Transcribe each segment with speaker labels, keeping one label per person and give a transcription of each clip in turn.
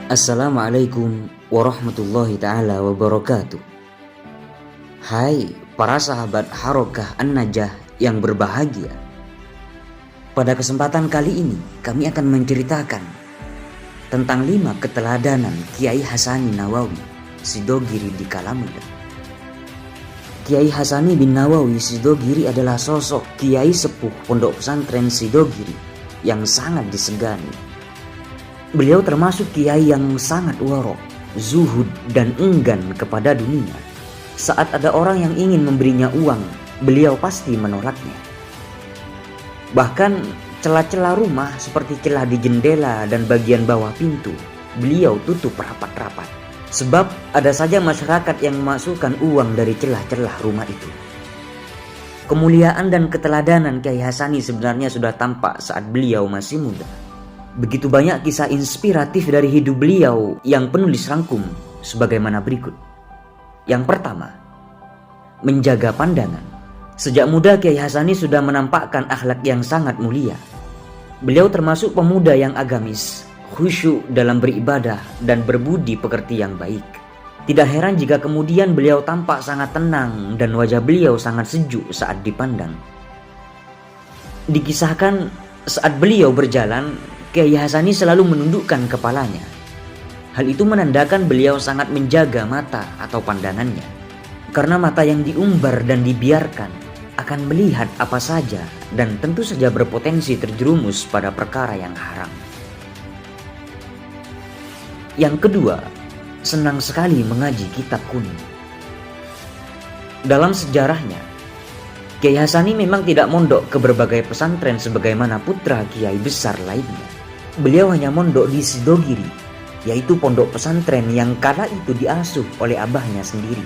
Speaker 1: Assalamualaikum warahmatullahi ta'ala wabarakatuh. Hai para sahabat Harokah An-Najah yang berbahagia. Pada kesempatan kali ini kami akan menceritakan tentang 5 keteladanan Kiai Hasani Nawawi Sidogiri di kala muda. Kiai Hasani bin Nawawi Sidogiri adalah sosok kiai sepuh pondok pesantren Sidogiri yang sangat disegani. Beliau termasuk kiai yang sangat warok, zuhud dan enggan kepada dunia. Saat ada orang yang ingin memberinya uang, beliau pasti menolaknya. Bahkan celah-celah rumah seperti celah di jendela dan bagian bawah pintu, beliau tutup rapat-rapat. Sebab ada saja masyarakat yang memasukkan uang dari celah-celah rumah itu. Kemuliaan dan keteladanan Kiai Hasani sebenarnya sudah tampak saat beliau masih muda. Begitu banyak kisah inspiratif dari hidup beliau yang penulis rangkum sebagaimana berikut. Yang pertama, menjaga pandangan. Sejak muda Kiai Hasani sudah menampakkan akhlak yang sangat mulia. Beliau termasuk pemuda yang agamis, khusyuk dalam beribadah dan berbudi pekerti yang baik. Tidak heran jika kemudian beliau tampak sangat tenang dan wajah beliau sangat sejuk saat dipandang. Dikisahkan saat beliau berjalan, Kiai Hasani selalu menundukkan kepalanya. Hal itu menandakan beliau sangat menjaga mata atau pandangannya. Karena mata yang diumbar dan dibiarkan akan melihat apa saja dan tentu saja berpotensi terjerumus pada perkara yang haram. Yang kedua, senang sekali mengaji kitab kuning. Dalam sejarahnya, Kiai Hasani memang tidak mondok ke berbagai pesantren sebagaimana putra kiai besar lainnya. Beliau hanya mondok di Sidogiri, yaitu pondok pesantren yang kala itu diasuh oleh abahnya sendiri,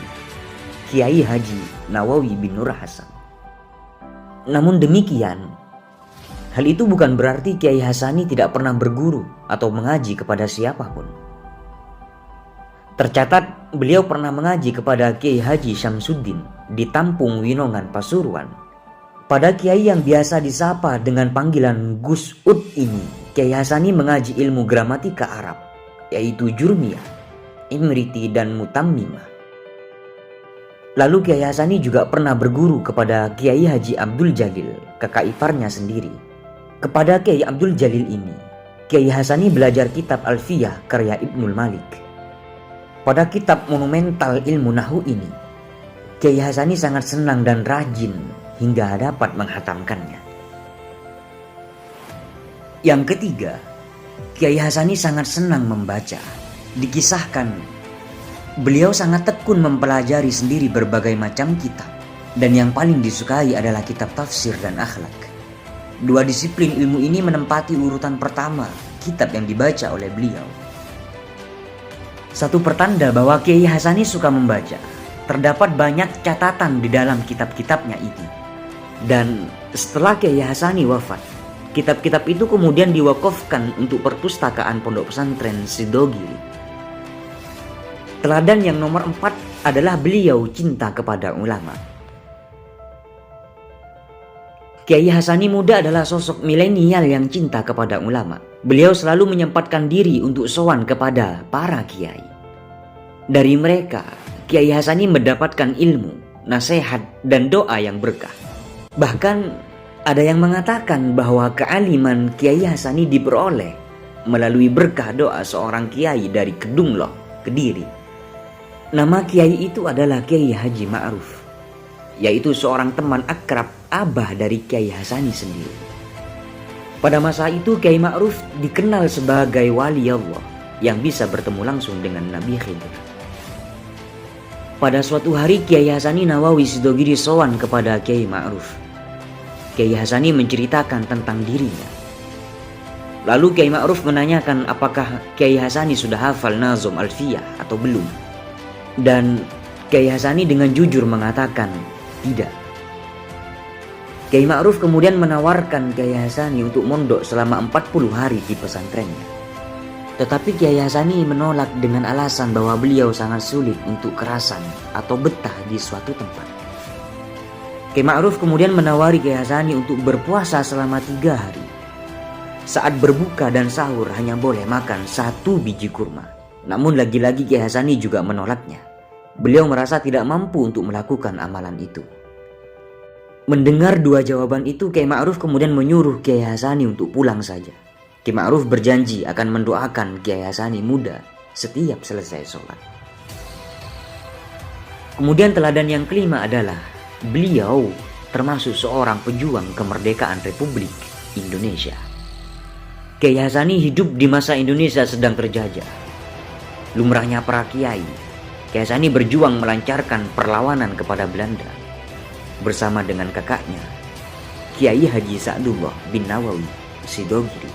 Speaker 1: Kiai Haji Nawawi bin Nur Hasan. Namun demikian, hal itu bukan berarti Kiai Hasani tidak pernah berguru atau mengaji kepada siapapun. Tercatat beliau pernah mengaji kepada Kiai Haji Syamsuddin di Tampung Winongan, Pasuruan. Pada kiai yang biasa disapa dengan panggilan Gus Ud ini, Kiai Hasani mengaji ilmu gramatika Arab, yaitu Jurmiyah, Imriti dan Mutammimah. Lalu Kiai Hasani juga pernah berguru kepada Kiai Haji Abdul Jalil, kakak iparnya sendiri. Kepada Kiai Abdul Jalil ini, Kiai Hasani belajar kitab Alfiyah karya Ibnul Malik. Pada kitab monumental ilmu Nahwu ini, Kiai Hasani sangat senang dan rajin hingga dapat menghatamkannya. Yang ketiga, Kiai Hasani sangat senang membaca. Dikisahkan, beliau sangat tekun mempelajari sendiri berbagai macam kitab, dan yang paling disukai adalah kitab tafsir dan akhlak. Dua disiplin ilmu ini menempati urutan pertama kitab yang dibaca oleh beliau. Satu pertanda bahwa Kiai Hasani suka membaca, terdapat banyak catatan di dalam kitab-kitabnya itu. Dan setelah Kiai Hasani wafat, kitab-kitab itu kemudian diwakafkan untuk perpustakaan pondok pesantren Sidogiri. Teladan yang nomor 4 adalah beliau cinta kepada ulama. Kiai Hasani muda adalah sosok milenial yang cinta kepada ulama. Beliau selalu menyempatkan diri untuk sowan kepada para kiai. Dari mereka, Kiai Hasani mendapatkan ilmu, nasihat, dan doa yang berkah. Bahkan ada yang mengatakan bahwa kealiman Kiai Hasani diperoleh melalui berkah doa seorang kiai dari Kedungloh, Kediri. Nama kiai itu adalah Kiai Haji Ma'ruf, yaitu seorang teman akrab abah dari Kiai Hasani sendiri. Pada masa itu Kiai Ma'ruf dikenal sebagai wali Allah yang bisa bertemu langsung dengan Nabi Khidir. Pada suatu hari Kiai Hasani Nawawi Sidogiri sowan kepada Kiai Ma'ruf. Kiai Hasani menceritakan tentang dirinya. Lalu Kiai Ma'ruf menanyakan apakah Kiai Hasani sudah hafal Nazom Alfiyah atau belum. Dan Kiai Hasani dengan jujur mengatakan tidak. Kiai Ma'ruf kemudian menawarkan Kiai Hasani untuk mondok selama 40 hari di pesantrennya. Tetapi Kiai Hasani menolak dengan alasan bahwa beliau sangat sulit untuk kerasan atau betah di suatu tempat. Kiai Ma'ruf kemudian menawari Kiai Hasani untuk berpuasa selama 3 hari. Saat berbuka dan sahur hanya boleh makan 1 biji kurma. Namun lagi-lagi Kiai Hasani juga menolaknya. Beliau merasa tidak mampu untuk melakukan amalan itu. Mendengar 2 jawaban itu, Kiai Ma'ruf kemudian menyuruh Kiai Hasani untuk pulang saja. Kiai Ma'ruf berjanji akan mendoakan Kiai Hasani muda setiap selesai sholat. Kemudian teladan yang kelima adalah beliau termasuk seorang pejuang kemerdekaan Republik Indonesia. Kiai Hasani hidup di masa Indonesia sedang terjajah. Lumrahnya para kiai, Kiai Hasani berjuang melancarkan perlawanan kepada Belanda bersama dengan kakaknya, Kiai Haji Sa'dullah bin Nawawi Sidogiri.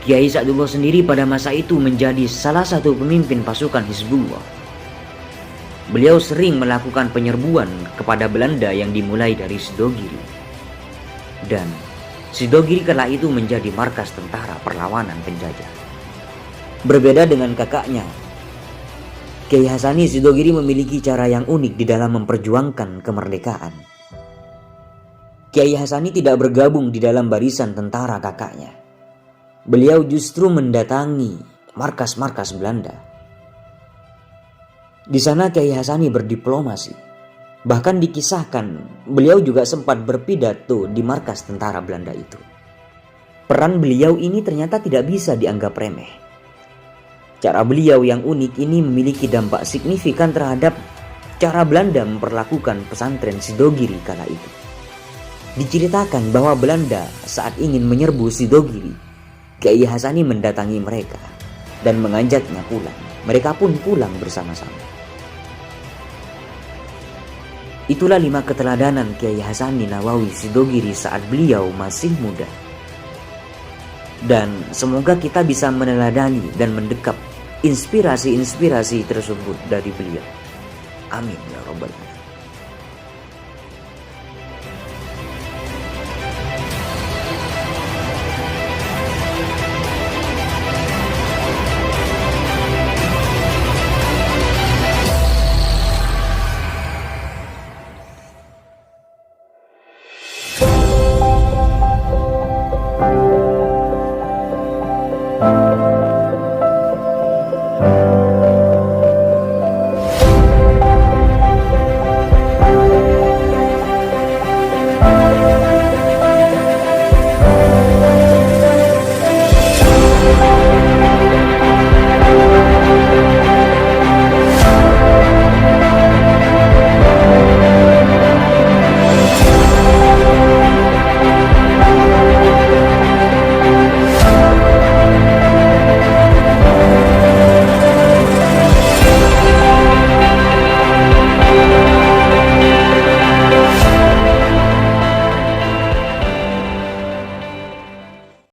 Speaker 1: Kiai Sa'dullah sendiri pada masa itu menjadi salah satu pemimpin pasukan Hizbullah. Beliau sering melakukan penyerbuan kepada Belanda yang dimulai dari Sidogiri. Dan Sidogiri kala itu menjadi markas tentara perlawanan penjajah. Berbeda dengan kakaknya, Kiai Hasani, Sidogiri memiliki cara yang unik di dalam memperjuangkan kemerdekaan. Kiai Hasani tidak bergabung di dalam barisan tentara kakaknya. Beliau justru mendatangi markas-markas Belanda. Di sana Kiai Hasani berdiplomasi. Bahkan dikisahkan beliau juga sempat berpidato di markas tentara Belanda itu. Peran beliau ini ternyata tidak bisa dianggap remeh. Cara beliau yang unik ini memiliki dampak signifikan terhadap cara Belanda memperlakukan pesantren Sidogiri kala itu. Diceritakan bahwa Belanda saat ingin menyerbu Sidogiri, Kiai Hasani mendatangi mereka dan mengajaknya pulang. Mereka pun pulang bersama-sama. Itulah 5 keteladanan Kiai Hasani Nawawi Sidogiri saat beliau masih muda. Dan semoga kita bisa meneladani dan mendekap inspirasi-inspirasi tersebut dari beliau. Amin ya Rabbal Alamin.